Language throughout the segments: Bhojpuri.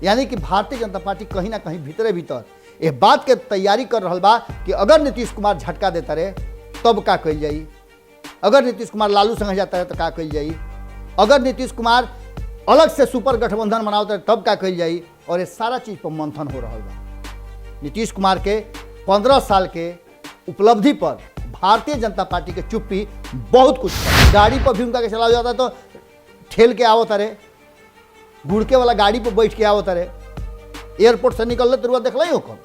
यानी कि भारतीय जनता पार्टी कहीं ना कहीं भीतरे भीतर ये बात के तैयारी कर रहा बा कि अगर नीतीश कुमार झटका देता रहे तब का कल जाई, अगर नीतीश कुमार लालू संग जाता रहे तो का कल जाई, अगर नीतीश कुमार अलग से सुपर गठबंधन बनावता रहे तब का कल जाई। और ये सारा चीज पर मंथन हो रहा बा। नीतीश कुमार के 15 साल के उपलब्धि पर भारतीय जनता पार्टी के चुप्पी बहुत कुछ है। गाड़ी पर भी उनका के चला जाता तो ठेल के आवत रहे, गुड़के वाला गाड़ी पर बैठ के आवत रहे, एयरपोर्ट से निकल तो देख ही हो।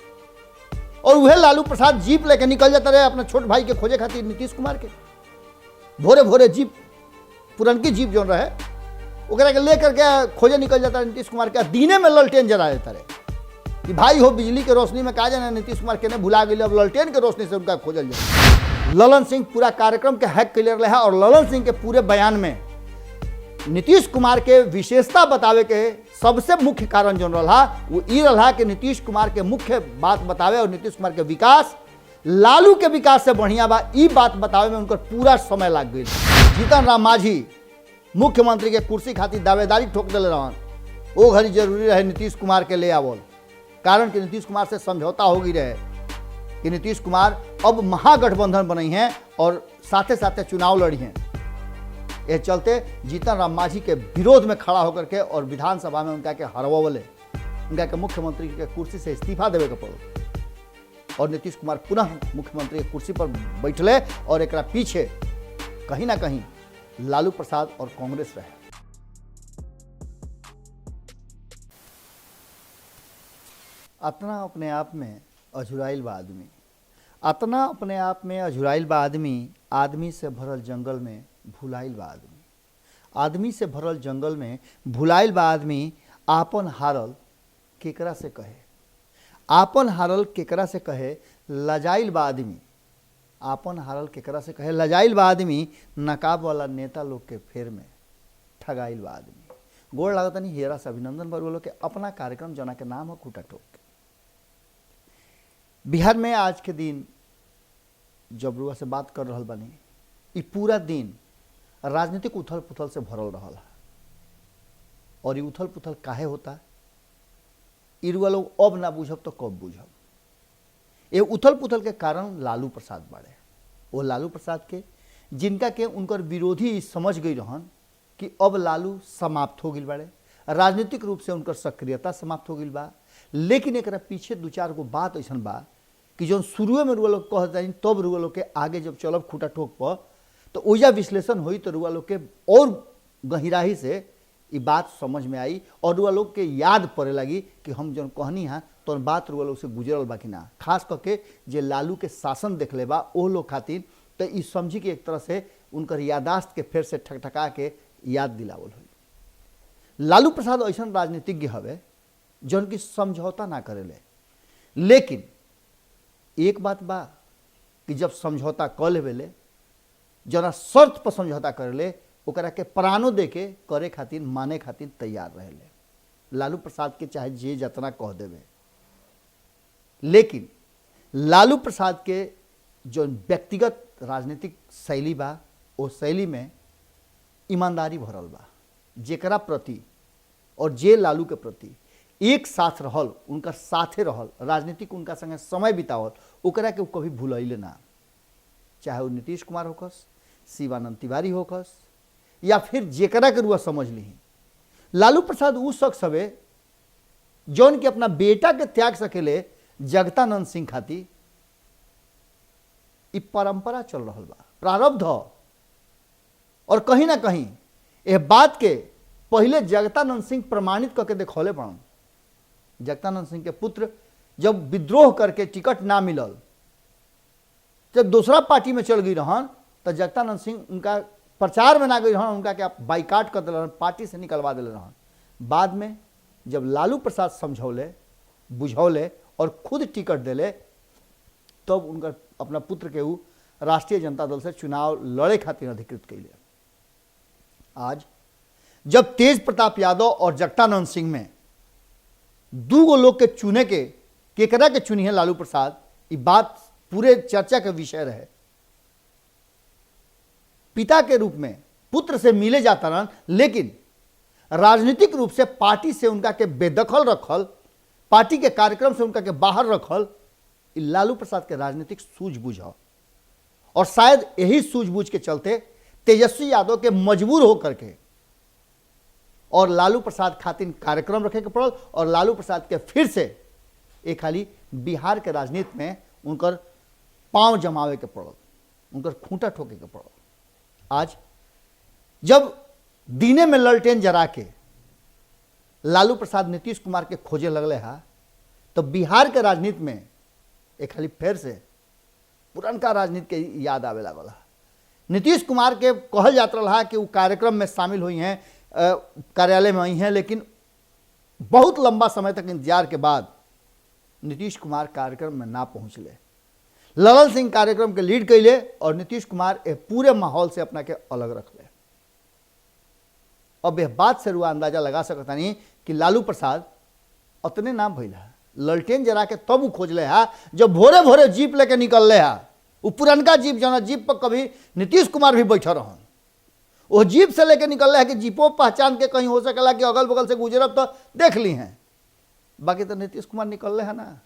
और वह लालू प्रसाद जीप लेके निकल जाता रहे अपने छोट भाई के खोजे खातिर नीतीश कुमार के। भोरे भोरे जीप, पुरनकी जीप जो रहे ओकरा के लेकर के खोजे निकल जाता है नीतीश कुमार के। दीने में ललटेन जला देता रहे कि भाई हो बिजली के रोशनी में कहा जाना नीतीश कुमार के ने भुला गई, अब ललटेन के रोशनी से उनका खोजल जाए। ललन सिंह पूरा कार्यक्रम के हैक क्लियर रहा और ललन सिंह के पूरे बयान में नीतीश कुमार के विशेषता बतावे के सबसे मुख्य कारण जो रहा वो ये रहा कि नीतीश कुमार के मुख्य बात बतावे और नीतीश कुमार के विकास लालू के विकास से बढ़िया बा ई बात बतावे में उनका पूरा समय लग गई। जीतन राम मांझी मुख्यमंत्री के कुर्सी खातिर दावेदारी ठोक दिले रहन, वो घड़ी जरूरी रहे नीतीश कुमार के ले आवल, कारण कि नीतीश कुमार से समझौता हो गई रहे कि नीतीश कुमार अब महागठबंधन बनी हैं और साथे साथे चुनाव लड़ी हैं। यह चलते जीतन राम मांझी के विरोध में खड़ा होकर के और विधानसभा में उनका के हरवले, उनका के मुख्यमंत्री के कुर्सी से इस्तीफा देवे के पड़ो और नीतीश कुमार पुनः मुख्यमंत्री के कुर्सी पर बैठले। और एक पीछे कहीं ना कहीं लालू प्रसाद और कांग्रेस रहे। अपना अपने आप में अझुराइल बा आदमी, अपना अपने आप में अझुराइल बा आदमी, आदमी से भरल जंगल में भुलाइल बा आदमी, आदमी से भरल जंगल में भुलाइल बा आदमी। आपन हारल केकरा से कहे, आपन हारल केकरा से कहे, लजाइल बा आदमी, आपन हारल केकरा से कहे, लजाइल बा आदमी। नकाब वाला नेता लोग के फेर में ठगाइल बा आदमी। गोड़ लागत नहीं हेरा से अभिनंदन बरुआ के अपना कार्यक्रम जना के नाम हो खूटा ठोक के। बिहार में आज के दिन जब रुआ से बात कर रहा बानी, ये पूरा दिन राजनीतिक उथल पुथल से भरल रहा। और ये उथल पुथल काहे होता, इरुआ लोग अब ना बुझब तो कब बुझब। ये उथल पुथल के कारण लालू प्रसाद बाड़े, वो लालू प्रसाद के जिनका के उनकर विरोधी समझ गई रहन कि अब लालू समाप्त हो गई बाड़े, राजनीतिक रूप से उनकर सक्रियता समाप्त हो गई बा। लेकिन एक पीछे दो चार गो बात ऐसा बा कि जो शुरू में रुआ लोग कहते तब रुआ लोग के आगे जब चलब खूटा ठोक पर तो ओजा विश्लेषण हुई तो रुआ लोग के और गहराई से ये बात समझ में आई और रुआ लोग के याद पड़े लगी कि हम जो कहनी है तो बात रुआ लोग से गुजरल बा कि ना। खास करके जे लालू के शासन देख ले बा ओ लोग खातिर तो ये समझी कि एक तरह से उनकर यादाश्त के फिर से ठकठका के याद दिलावल हुई। लालू प्रसाद ऐसा राजनीतिज्ञ हवे जौन की समझौता ना करेले, लेकिन एक बात बा कि जब समझौता कर लेवेले जना शर्त पर समझौता करेले ओकरा के प्राणो दे के करे खातिर माने खातिर तैयार रहेले। लालू प्रसाद के चाहे जे जतना कह देवे, लेकिन लालू प्रसाद के जो व्यक्तिगत राजनीतिक शैली बा वो शैली में ईमानदारी भरल बा। जेकरा प्रति और जे लालू के प्रति एक साथ रहल, उनका साथे रहल, राजनीतिक उनका संगे समय बितावल, ओकरा के कभी भूलैले ना। चाहे वो नीतीश कुमार होकस, शिवानंद तिवारी होकस या फिर जेकरा के रुआ समझ ली। लालू प्रसाद उ शख्स हवे जौन के अपना बेटा के त्याग सकेले जगतानंद सिंह खातिर। इ परंपरा चल रहा बा, प्रारब्ध और कहीं ना कहीं यह बात के पहले जगतानंद सिंह प्रमाणित करके देखौले पड़न। जगतानंद सिंह के पुत्र जब विद्रोह करके टिकट ना मिलल, जब दूसरा पार्टी में चल गई रहन तो जगतानंद सिंह उनका प्रचार में ना गई रहन, उनका क्या बाइकाट कर दिल, पार्टी से निकलवा दिल रहन। बाद में जब लालू प्रसाद समझौले बुझौले और खुद टिकट दिले तब उनका अपना पुत्र के ऊ राष्ट्रीय जनता दल से चुनाव लड़े खातिर अधिकृत कैले। आज जब तेज प्रताप यादव और जगतानंद सिंह में दू लोग के चुने के केकरा के चुनी है लालू प्रसाद, ये बात पूरे चर्चा का विषय रहे। पिता के रूप में पुत्र से मिले जाता रहा, लेकिन राजनीतिक रूप से पार्टी से उनका के बेदखल रखल, पार्टी के कार्यक्रम से उनका के बाहर रखल, लालू प्रसाद के राजनीतिक सूझबूझ है। और शायद यही सूझबूझ के चलते तेजस्वी यादव के मजबूर होकर के और लालू प्रसाद खातिर कार्यक्रम रखे के पड़ल और लालू प्रसाद के फिर से एक खाली बिहार के राजनीति में उनकर पांव जमावे के पड़ल, उनकर खूंटा ठोके के पड़ल। आज जब दीने में ललटेन जरा के लालू प्रसाद नीतीश कुमार के खोजे लगले हा, तो बिहार के राजनीति में एक खाली फिर से पुरनका राजनीति के याद आवे लागल। नीतीश कुमार के कहल जात रहा कि वो कार्यक्रम में शामिल हुई हैं, कार्यालय में आई हैं, लेकिन बहुत लंबा समय तक इंतजार के बाद नीतीश कुमार कार्यक्रम में ना पहुंचले। ललन सिंह कार्यक्रम के लीड कैले और नीतीश कुमार पूरे माहौल से अपना के अलग रख ले। अब यह बात से रुआ अंदाजा लगा सकता नहीं कि लालू प्रसाद उतने ना भैला, ललटेन जरा के तब खोजले हा जब भोरे भोरे जीप लेके निकल ले हा। वो पुरनका जीप जो जीप पर कभी नीतीश कुमार भी बैठा रहन, वो जीप से लेके निकल रहे हैं कि जीपो पहचान के कहीं हो सकेला कि अगल बगल से गुजरब तो देख ली हैं, बाकी तो नीतीश कुमार निकल रहे हैं ना।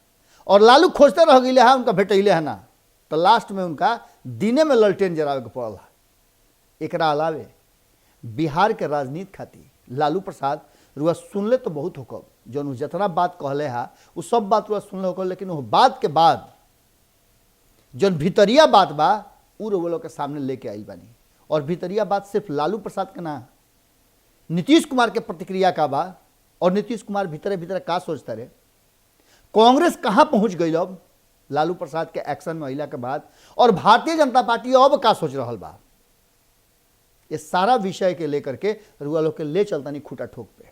और लालू खोजते रह गए हैं, उनका भेटैले है ना, तो लास्ट में उनका दिने में ललटेन जरावे के पड़ल। एकरा अलावे बिहार के राजनीति खातिर लालू प्रसाद रुआ सुनले तो बहुत होकर, जो जितना बात कहले है वो सब बात रुआ सुनले होकर, लेकिन वो बात के बाद जो भीतरिया बात बा वो लोग के सामने लेके आई बानी। और भीतरिया बात सिर्फ लालू प्रसाद के ना, नीतीश कुमार के प्रतिक्रिया का बा। और नीतीश कुमार भीतरे भीतरे का सोचता रहे, कांग्रेस कहाँ पहुंच गई अब लालू प्रसाद के एक्शन में अइला के बाद, और भारतीय जनता पार्टी अब का सोच रहा बा। ये सारा विषय के लेकर के रुआ लोग के ले चलता नहीं खूटा ठोक पे।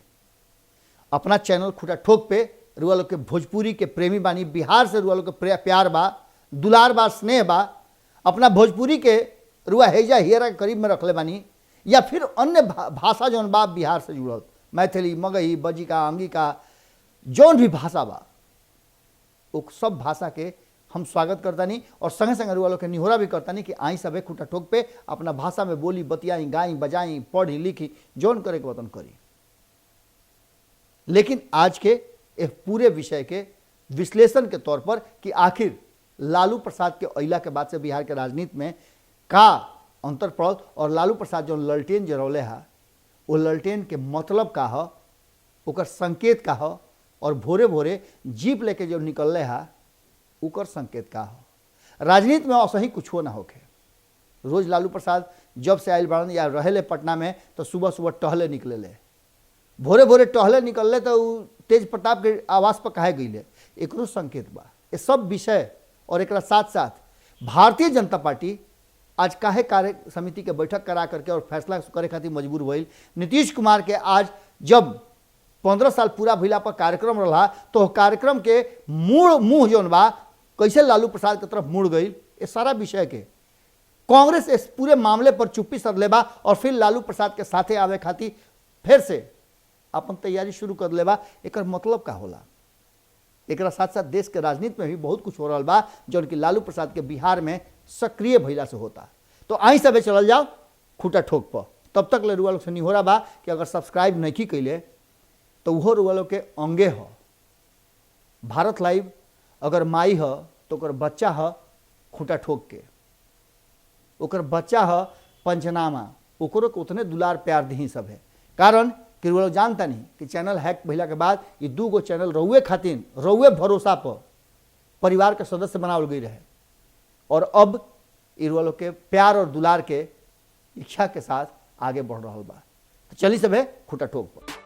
अपना चैनल खूटा ठोक पे रुआ लोग के भोजपुरी के प्रेमी बानी, बिहार से रुआ लोग के प्यार बा, दुलार बा, स्नेह बा, अपना भोजपुरी के रुआ हेजा हियरा के करीब में रखले बानी, या फिर अन्य भाषा जौन बा बिहार से जुड़ल, मैथिली, मगही, बजिका, अंगिका, जौन भी भाषा बा वो सब भाषा के हम स्वागत करतानी। और संगे संगे रुआ लोग के निहोरा भी करतानी कि आई सबे खूटा ठोक पे अपना भाषा में बोली, बतियाई, गाई, बजाई, पढ़ी, लिखी, जौन करे के वतन करी। लेकिन आज के एक पूरे विषय के विश्लेषण के तौर पर कि आखिर लालू प्रसाद के अइला के बाद से बिहार के राजनीति में का अंतर पड़ल, और लालू प्रसाद जो ललटेन जरौले है वो ललटेन के मतलब का है, ओकर संकेत का है, और भोरे भोरे जीप लेके जो निकल है ओकर संकेत का है। राजनीति में असही कुछ हो ना होके। रोज लालू प्रसाद जब से आयल बाड़न या रहेले पटना में तो सुबह सुबह टहले निकले ले, भोरे भोरे टहले निकल तो तेज प्रताप के आवास पर कहे गई, एकरो संकेत बा। ये सब विषय और एक साथ साथ भारतीय जनता पार्टी आज काहे कार्य समिति के बैठक करा करके और फैसला करे खातिर मजबूर भइल। नीतीश कुमार के आज जब 15 साल पूरा भइला पर कार्यक्रम रहा तो कार्यक्रम के मुंह जौन बा कैसे लालू प्रसाद की तरफ मुड़ गई, ये सारा विषय के कांग्रेस इस पूरे मामले पर चुप्पी सर लेबा और फिर लालू प्रसाद के साथे आवे खातिर फिर से अपन तैयारी शुरू कर लेबा। एक मतलब का होला, एक साथ साथ देश के राजनीति में भी बहुत कुछ हो रहा बा जो कि लालू प्रसाद के बिहार में सक्रिय भइला से होता। तो आई सबे चल जाओ खूटा ठोक पर। तब तक ले रुआ लोग से नहीं हो रहा बा कि अगर सब्सक्राइब नहीं कैले तो वो रुआ लोग के अंगे हो। भारत लाइव अगर माई हो तो ओकर बच्चा हो खूटा ठोक के, ओकर बच्चा हो पंचनामा, ओकरो के उतने दुलार प्यार दी सब है। कारण कि वो लोग जानता नहीं कि चैनल हैक भइला के बाद ये 2 गो चैनल रउए खातिर रउए भरोसा पर परिवार के सदस्य बनावल गई रहे, और अब ये लोग के प्यार और दुलार के इच्छा के साथ आगे बढ़ रहा बा। तो चली सब है खूटा ठोक पर।